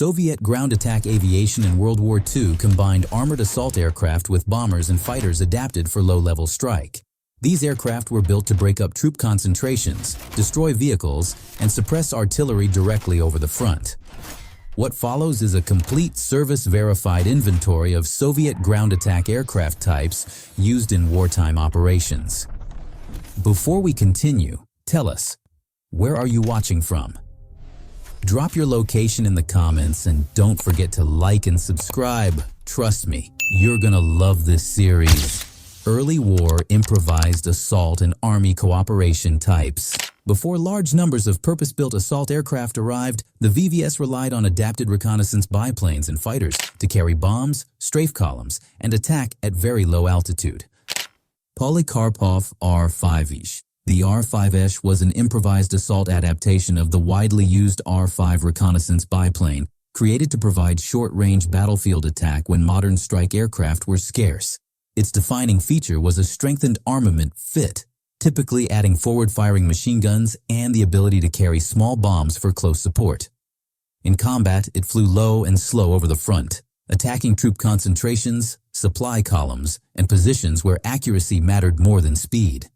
Soviet ground attack aviation in World War II combined armored assault aircraft with bombers and fighters adapted for low-level strike. These aircraft were built to break up troop concentrations, destroy vehicles, and suppress artillery directly over the front. What follows is a complete service-verified inventory of Soviet ground attack aircraft types used in wartime operations. Before we continue, tell us, where are you watching from? Drop your location in the comments and don't forget to like and subscribe. Trust me, you're gonna love this series. Early war improvised assault and army cooperation types. Before large numbers of purpose-built assault aircraft arrived, the VVS relied on adapted reconnaissance biplanes and fighters to carry bombs, strafe columns, and attack at very low altitude. Polikarpov R-5Sh. The R-5Sh was an improvised assault adaptation of the widely used R-5 reconnaissance biplane, created to provide short-range battlefield attack when modern strike aircraft were scarce. Its defining feature was a strengthened armament fit, typically adding forward-firing machine guns and the ability to carry small bombs for close support. In combat, it flew low and slow over the front, attacking troop concentrations, supply columns, and positions where accuracy mattered more than speed.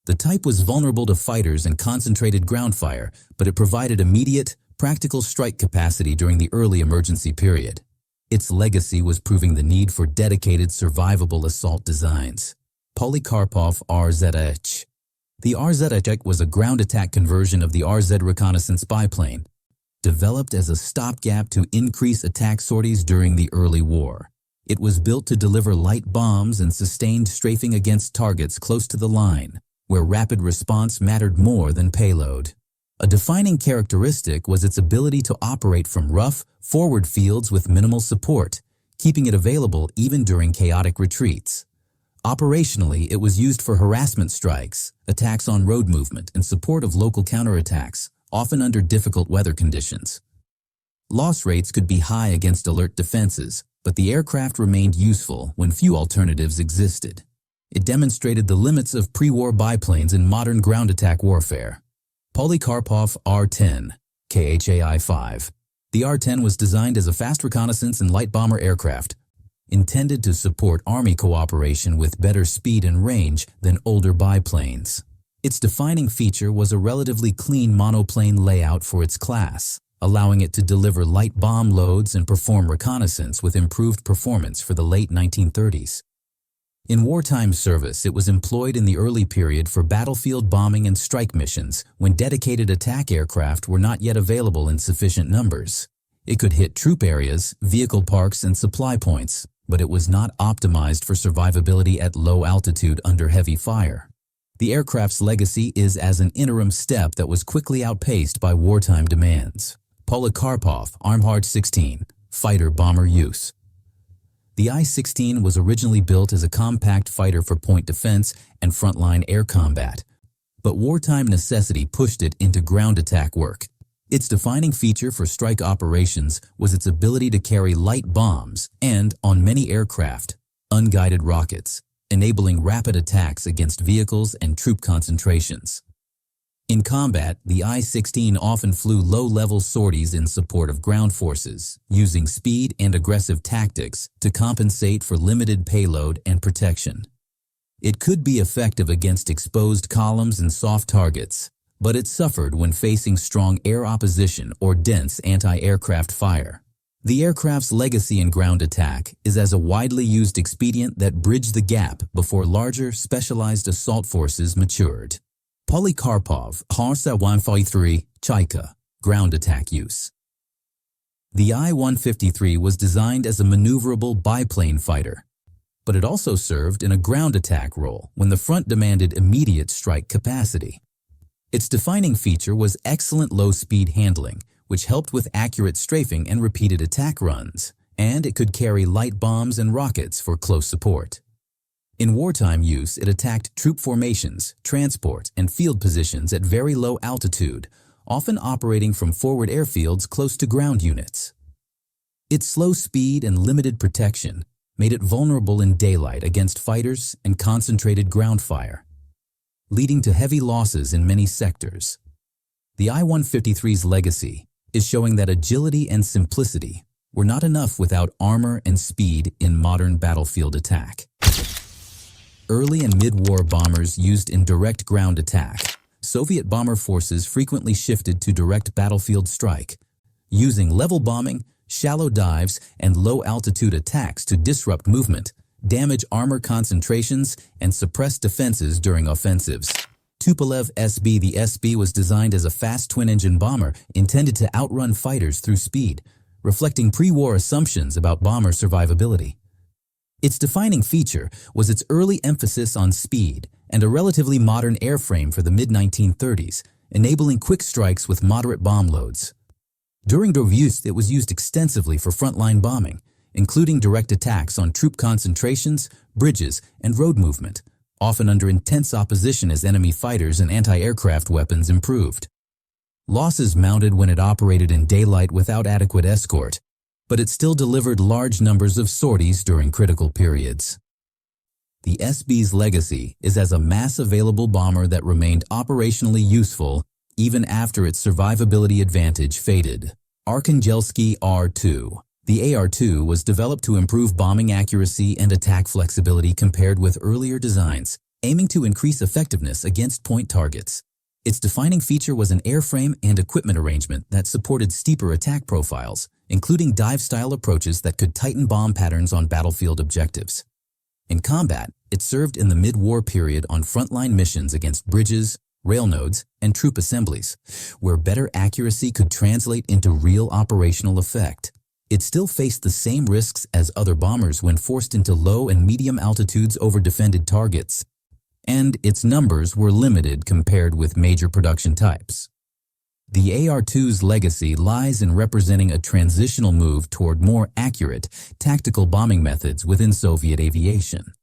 The type was vulnerable to fighters and concentrated ground fire, but it provided immediate, practical strike capacity during the early emergency period. Its legacy was proving the need for dedicated, survivable assault designs. Polikarpov R-ZSh. The R-ZSh was a ground attack conversion of the RZ reconnaissance biplane, developed as a stopgap to increase attack sorties during the early war. It was built to deliver light bombs and sustained strafing against targets close to the line, where rapid response mattered more than payload. A defining characteristic was its ability to operate from rough, forward fields with minimal support, keeping it available even during chaotic retreats. Operationally, it was used for harassment strikes, attacks on road movement, and support of local counterattacks, often under difficult weather conditions. Loss rates could be high against alert defenses, but the aircraft remained useful when few alternatives existed. It demonstrated the limits of pre-war biplanes in modern ground attack warfare. Polikarpov R-10, KHAI-5. The R-10 was designed as a fast reconnaissance and light bomber aircraft, intended to support Army cooperation with better speed and range than older biplanes. Its defining feature was a relatively clean monoplane layout for its class, allowing it to deliver light bomb loads and perform reconnaissance with improved performance for the late 1930s. In wartime service, it was employed in the early period for battlefield bombing and strike missions when dedicated attack aircraft were not yet available in sufficient numbers. It could hit troop areas, vehicle parks, and supply points, but it was not optimized for survivability at low altitude under heavy fire. The aircraft's legacy is as an interim step that was quickly outpaced by wartime demands. Polikarpov R-16, fighter-bomber use. The I-16 was originally built as a compact fighter for point defense and frontline air combat, but wartime necessity pushed it into ground attack work. Its defining feature for strike operations was its ability to carry light bombs and, on many aircraft, unguided rockets, enabling rapid attacks against vehicles and troop concentrations. In combat, the I-16 often flew low-level sorties in support of ground forces, using speed and aggressive tactics to compensate for limited payload and protection. It could be effective against exposed columns and soft targets, but it suffered when facing strong air opposition or dense anti-aircraft fire. The aircraft's legacy in ground attack is as a widely used expedient that bridged the gap before larger, specialized assault forces matured. Polikarpov R-ZSh, Chaika, ground attack use. The I-153 was designed as a maneuverable biplane fighter, but it also served in a ground attack role when the front demanded immediate strike capacity. Its defining feature was excellent low-speed handling, which helped with accurate strafing and repeated attack runs, and it could carry light bombs and rockets for close support. In wartime use, it attacked troop formations, transport, and field positions at very low altitude, often operating from forward airfields close to ground units. Its slow speed and limited protection made it vulnerable in daylight against fighters and concentrated ground fire, leading to heavy losses in many sectors. The I-153's legacy is showing that agility and simplicity were not enough without armor and speed in modern battlefield attack. Early and mid-war bombers used in direct ground attack, Soviet bomber forces frequently shifted to direct battlefield strike, using level bombing, shallow dives, and low-altitude attacks to disrupt movement, damage armor concentrations, and suppress defenses during offensives. Tupolev SB. The SB was designed as a fast twin-engine bomber intended to outrun fighters through speed, reflecting pre-war assumptions about bomber survivability. Its defining feature was its early emphasis on speed and a relatively modern airframe for the mid-1930s, enabling quick strikes with moderate bomb loads. During WW2, it was used extensively for frontline bombing, including direct attacks on troop concentrations, bridges, and road movement, often under intense opposition as enemy fighters and anti-aircraft weapons improved. Losses mounted when it operated in daylight without adequate escort, but it still delivered large numbers of sorties during critical periods. The SB's legacy is as a mass-available bomber that remained operationally useful even after its survivability advantage faded. Arkhangelsky R-2. The AR-2 was developed to improve bombing accuracy and attack flexibility compared with earlier designs, aiming to increase effectiveness against point targets. Its defining feature was an airframe and equipment arrangement that supported steeper attack profiles, including dive-style approaches that could tighten bomb patterns on battlefield objectives. In combat, it served in the mid-war period on frontline missions against bridges, rail nodes, and troop assemblies, where better accuracy could translate into real operational effect. It still faced the same risks as other bombers when forced into low and medium altitudes over defended targets, and its numbers were limited compared with major production types. The AR-2's legacy lies in representing a transitional move toward more accurate, tactical bombing methods within Soviet aviation.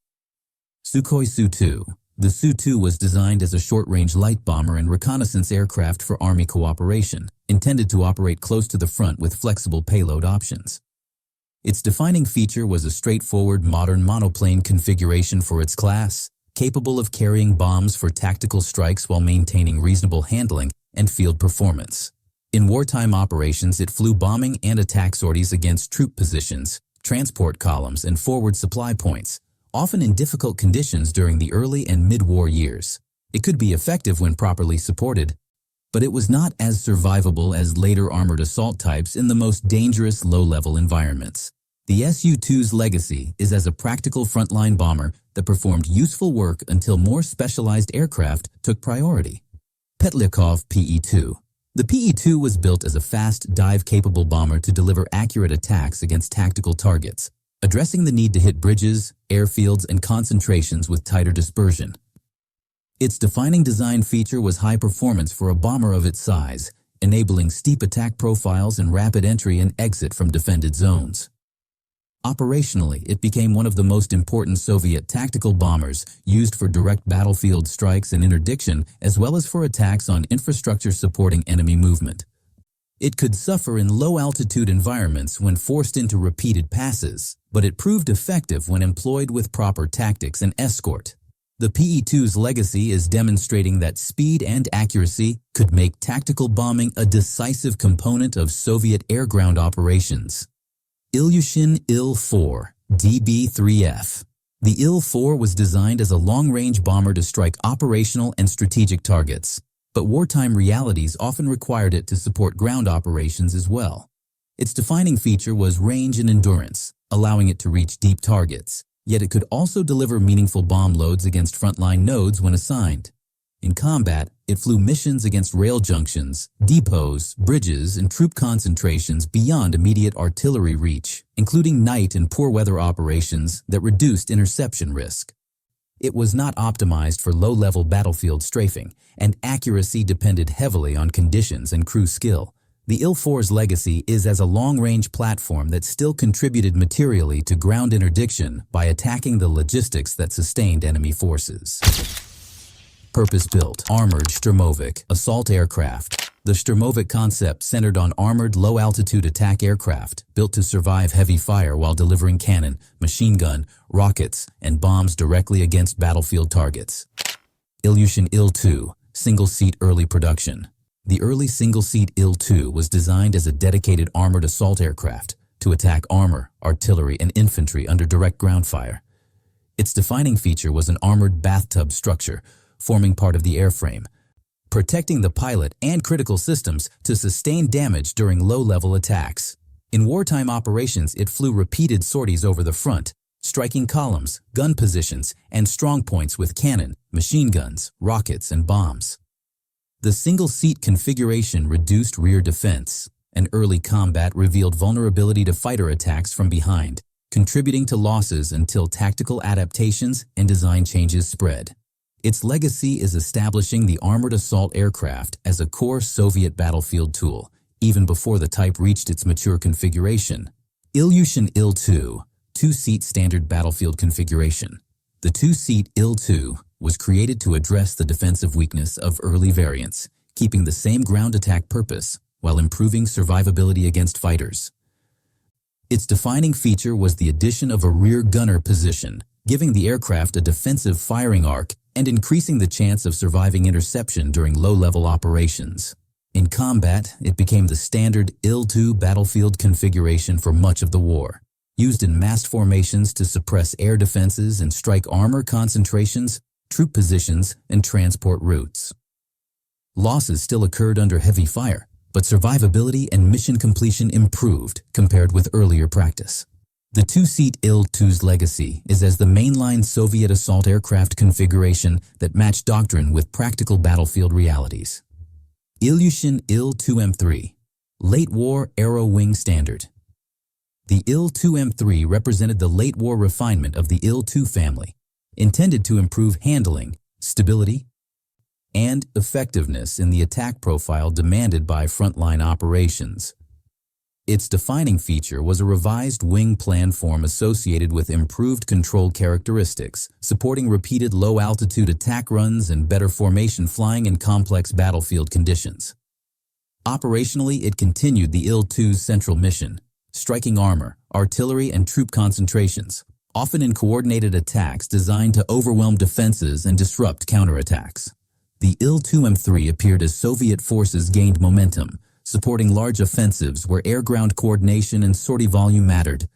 Sukhoi Su-2. The Su-2 was designed as a short-range light bomber and reconnaissance aircraft for Army cooperation, intended to operate close to the front with flexible payload options. Its defining feature was a straightforward modern monoplane configuration for its class, capable of carrying bombs for tactical strikes while maintaining reasonable handling and field performance. In wartime operations, it flew bombing and attack sorties against troop positions, transport columns, and forward supply points, often in difficult conditions during the early and mid-war years. It could be effective when properly supported, but it was not as survivable as later armored assault types in the most dangerous low-level environments. The Su-2's legacy is as a practical frontline bomber that performed useful work until more specialized aircraft took priority. Petlyakov Pe-2. The Pe-2 was built as a fast, dive-capable bomber to deliver accurate attacks against tactical targets, addressing the need to hit bridges, airfields, and concentrations with tighter dispersion. Its defining design feature was high performance for a bomber of its size, enabling steep attack profiles and rapid entry and exit from defended zones. Operationally, it became one of the most important Soviet tactical bombers, used for direct battlefield strikes and interdiction, as well as for attacks on infrastructure supporting enemy movement. It could suffer in low-altitude environments when forced into repeated passes, but it proved effective when employed with proper tactics and escort. The Pe-2's legacy is demonstrating that speed and accuracy could make tactical bombing a decisive component of Soviet air-ground operations. Ilyushin Il-10 DB-3F. The Il-10 was designed as a long-range bomber to strike operational and strategic targets, but wartime realities often required it to support ground operations as well. Its defining feature was range and endurance, allowing it to reach deep targets, yet it could also deliver meaningful bomb loads against frontline nodes when assigned. In combat, it flew missions against rail junctions, depots, bridges, and troop concentrations beyond immediate artillery reach, including night and poor weather operations that reduced interception risk. It was not optimized for low-level battlefield strafing, and accuracy depended heavily on conditions and crew skill. The Il-10's legacy is as a long-range platform that still contributed materially to ground interdiction by attacking the logistics that sustained enemy forces. Purpose-built, armored Shturmovik assault aircraft. The Shturmovik concept centered on armored low-altitude attack aircraft built to survive heavy fire while delivering cannon, machine gun, rockets, and bombs directly against battlefield targets. Ilyushin Il-10 single-seat early production. The early single-seat Il-2 was designed as a dedicated armored assault aircraft to attack armor, artillery, and infantry under direct ground fire. Its defining feature was an armored bathtub structure forming part of the airframe, protecting the pilot and critical systems to sustain damage during low-level attacks. In wartime operations, it flew repeated sorties over the front, striking columns, gun positions, and strong points with cannon, machine guns, rockets, and bombs. The single-seat configuration reduced rear defense, and early combat revealed vulnerability to fighter attacks from behind, contributing to losses until tactical adaptations and design changes spread. Its legacy is establishing the armored assault aircraft as a core Soviet battlefield tool, even before the type reached its mature configuration. Ilyushin Il-10, two-seat standard battlefield configuration. The two-seat Il-10 was created to address the defensive weakness of early variants, keeping the same ground attack purpose while improving survivability against fighters. Its defining feature was the addition of a rear gunner position, giving the aircraft a defensive firing arc and increasing the chance of surviving interception during low-level operations. In combat, it became the standard Il-2 battlefield configuration for much of the war, used in massed formations to suppress air defenses and strike armor concentrations, troop positions, and transport routes. Losses still occurred under heavy fire, but survivability and mission completion improved compared with earlier practice. The two-seat Il-2's legacy is as the mainline Soviet assault aircraft configuration that matched Doctrine with practical battlefield realities. Ilyushin Il-10, Late War Aero Wing Standard. The Il-10 represented the late war refinement of the Il-2 family, intended to improve handling, stability, and effectiveness in the attack profile demanded by frontline operations. Its defining feature was a revised wing planform associated with improved control characteristics, supporting repeated low-altitude attack runs and better formation flying in complex battlefield conditions. Operationally, it continued the Il-2's central mission, striking armor, artillery, and troop concentrations, often in coordinated attacks designed to overwhelm defenses and disrupt counterattacks. The Il-10 appeared as Soviet forces gained momentum, supporting large offensives where air-ground coordination and sortie volume mattered.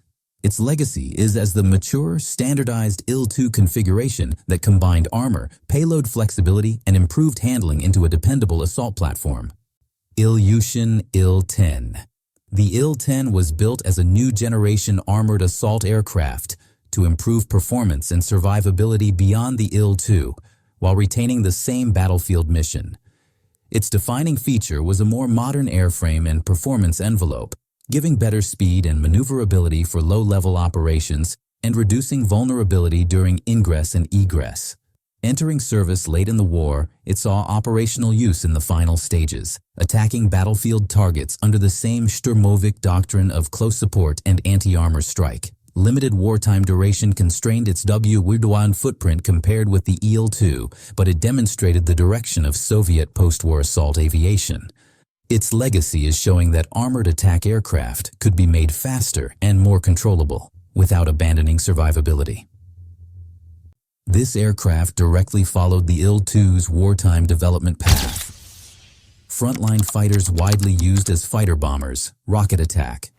Its legacy is as the mature, standardized Il-2 configuration that combined armor, payload flexibility, and improved handling into a dependable assault platform. Ilyushin Il-10. The Il-10 was built as a new-generation armored assault aircraft to improve performance and survivability beyond the Il-2, while retaining the same battlefield mission. Its defining feature was a more modern airframe and performance envelope, giving better speed and maneuverability for low-level operations and reducing vulnerability during ingress and egress. Entering service late in the war, it saw operational use in the final stages, attacking battlefield targets under the same Shturmovik doctrine of close support and anti-armor strike. Limited wartime duration constrained its WWII footprint compared with the Il-2, but it demonstrated the direction of Soviet post-war assault aviation. Its legacy is showing that armored attack aircraft could be made faster and more controllable, without abandoning survivability. This aircraft directly followed the Il-2's wartime development path. Frontline fighters widely used as fighter bombers, rocket attack.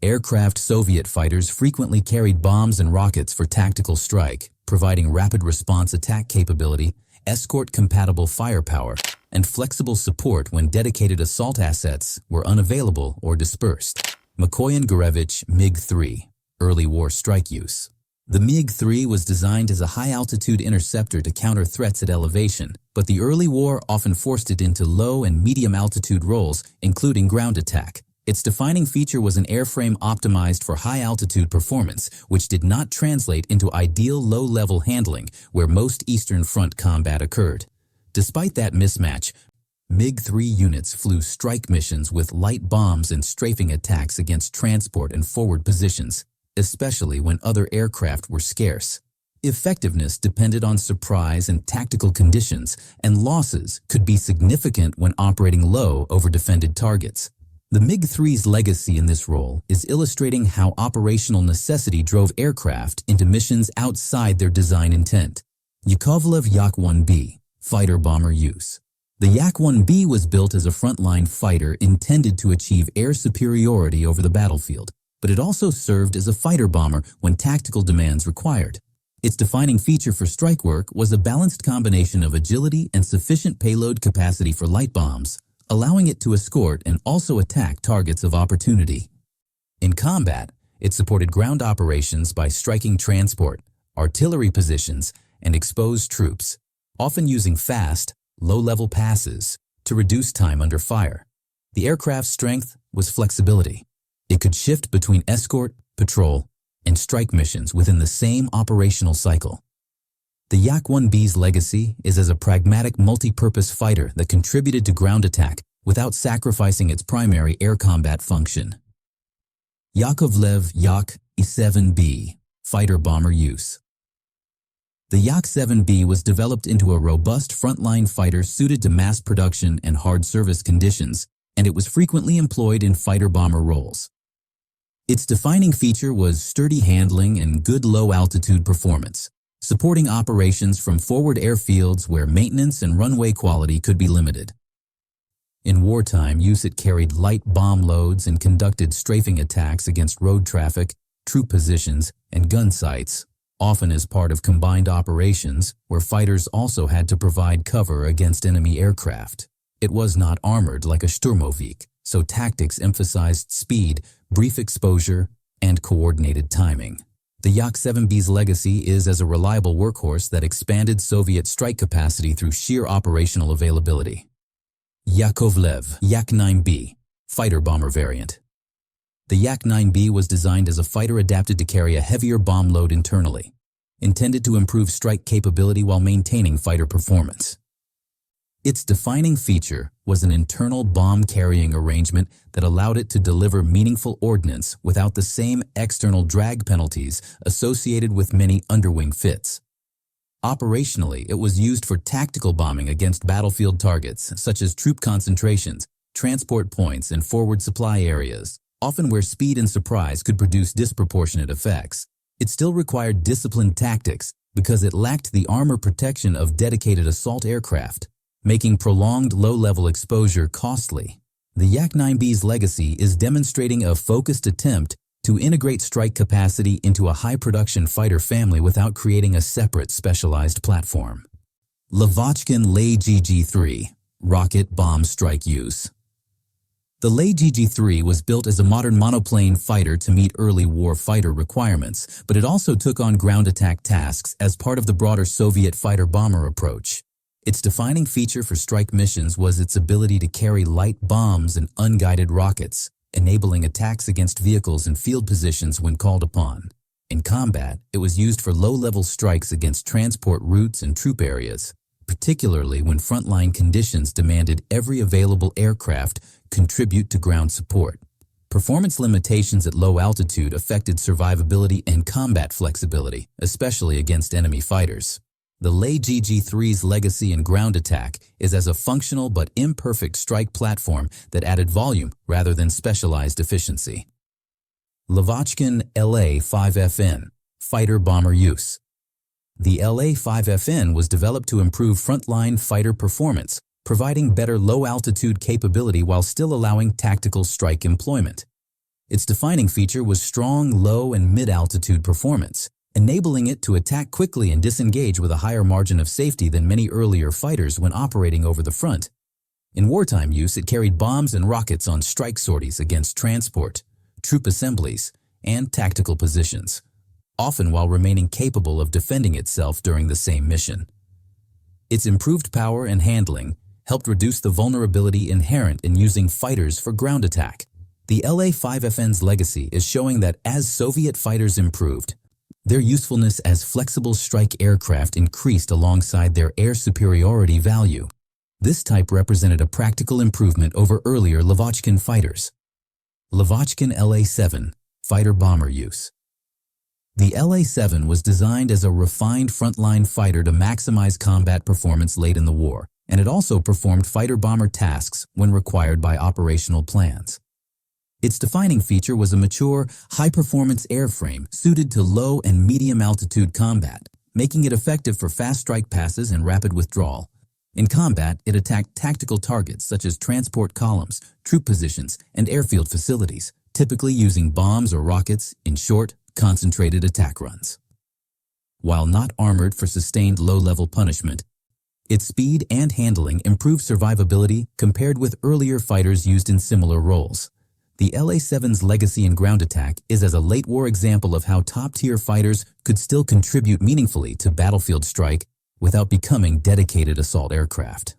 Aircraft Soviet fighters frequently carried bombs and rockets for tactical strike, providing rapid response attack capability, escort-compatible firepower, and flexible support when dedicated assault assets were unavailable or dispersed. Mikoyan-Gurevich MiG-3, early war strike use. The MiG-3 was designed as a high-altitude interceptor to counter threats at elevation, but the early war often forced it into low and medium-altitude roles, including ground attack. Its defining feature was an airframe optimized for high-altitude performance, which did not translate into ideal low-level handling where most Eastern Front combat occurred. Despite that mismatch, MiG-3 units flew strike missions with light bombs and strafing attacks against transport and forward positions, especially when other aircraft were scarce. Effectiveness depended on surprise and tactical conditions, and losses could be significant when operating low over defended targets. The MiG-3's legacy in this role is illustrating how operational necessity drove aircraft into missions outside their design intent. Yakovlev Yak-1B, fighter bomber use. The Yak-1B was built as a frontline fighter intended to achieve air superiority over the battlefield, but it also served as a fighter bomber when tactical demands required. Its defining feature for strike work was a balanced combination of agility and sufficient payload capacity for light bombs, allowing it to escort and also attack targets of opportunity. In combat, it supported ground operations by striking transport, artillery positions, and exposed troops, often using fast, low-level passes to reduce time under fire. The aircraft's strength was flexibility. It could shift between escort, patrol, and strike missions within the same operational cycle. The Yak-1B's legacy is as a pragmatic multi-purpose fighter that contributed to ground attack without sacrificing its primary air combat function. Yakovlev Yak-7B, fighter bomber use. The Yak-7B was developed into a robust frontline fighter suited to mass production and hard service conditions, and it was frequently employed in fighter bomber roles. Its defining feature was sturdy handling and good low-altitude performance, supporting operations from forward airfields where maintenance and runway quality could be limited. In wartime use, it carried light bomb loads and conducted strafing attacks against road traffic, troop positions, and gun sites, often as part of combined operations where fighters also had to provide cover against enemy aircraft. It was not armored like a Shturmovik, so tactics emphasized speed, brief exposure, and coordinated timing. The Yak-7B's legacy is as a reliable workhorse that expanded Soviet strike capacity through sheer operational availability. Yakovlev Yak-9B, fighter bomber variant. The Yak-9B was designed as a fighter adapted to carry a heavier bomb load internally, intended to improve strike capability while maintaining fighter performance. Its defining feature was an internal bomb-carrying arrangement that allowed it to deliver meaningful ordnance without the same external drag penalties associated with many underwing fits. Operationally, it was used for tactical bombing against battlefield targets such as troop concentrations, transport points, and forward supply areas, often where speed and surprise could produce disproportionate effects. It still required disciplined tactics because it lacked the armor protection of dedicated assault aircraft, making prolonged low-level exposure costly. The Yak-9B's legacy is demonstrating a focused attempt to integrate strike capacity into a high-production fighter family without creating a separate specialized platform. Lavochkin La-GG-3, rocket bomb strike use. The La-GG-3 was built as a modern monoplane fighter to meet early war fighter requirements, but it also took on ground attack tasks as part of the broader Soviet fighter-bomber approach. Its defining feature for strike missions was its ability to carry light bombs and unguided rockets, enabling attacks against vehicles and field positions when called upon. In combat, it was used for low-level strikes against transport routes and troop areas, particularly when frontline conditions demanded every available aircraft contribute to ground support. Performance limitations at low altitude affected survivability and combat flexibility, especially against enemy fighters. The La-GG-3's legacy in ground attack is as a functional but imperfect strike platform that added volume rather than specialized efficiency. Lavochkin La-5FN, fighter bomber use. The La-5FN was developed to improve frontline fighter performance, providing better low-altitude capability while still allowing tactical strike employment. Its defining feature was strong low- and mid-altitude performance, enabling it to attack quickly and disengage with a higher margin of safety than many earlier fighters when operating over the front. In wartime use, it carried bombs and rockets on strike sorties against transport, troop assemblies, and tactical positions, often while remaining capable of defending itself during the same mission. Its improved power and handling helped reduce the vulnerability inherent in using fighters for ground attack. The La-5FN's legacy is showing that as Soviet fighters improved, their usefulness as flexible strike aircraft increased alongside their air superiority value. This type represented a practical improvement over earlier Lavochkin fighters. Lavochkin La-7, fighter bomber use. The La-7 was designed as a refined frontline fighter to maximize combat performance late in the war, and it also performed fighter-bomber tasks when required by operational plans. Its defining feature was a mature, high-performance airframe suited to low and medium-altitude combat, making it effective for fast strike passes and rapid withdrawal. In combat, it attacked tactical targets such as transport columns, troop positions, and airfield facilities, typically using bombs or rockets in short, concentrated attack runs. While not armored for sustained low-level punishment, its speed and handling improved survivability compared with earlier fighters used in similar roles. The La-7's legacy in ground attack is as a late-war example of how top-tier fighters could still contribute meaningfully to battlefield strike without becoming dedicated assault aircraft.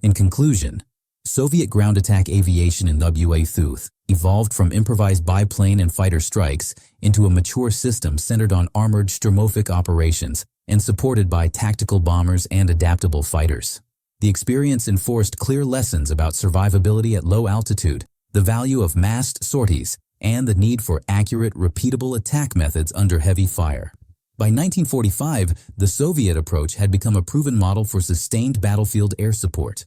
In conclusion, Soviet ground attack aviation in WWII evolved from improvised biplane and fighter strikes into a mature system centered on armored Shturmovik operations and supported by tactical bombers and adaptable fighters. The experience enforced clear lessons about survivability at low altitude, the value of massed sorties, and the need for accurate, repeatable attack methods under heavy fire. By 1945, the Soviet approach had become a proven model for sustained battlefield air support.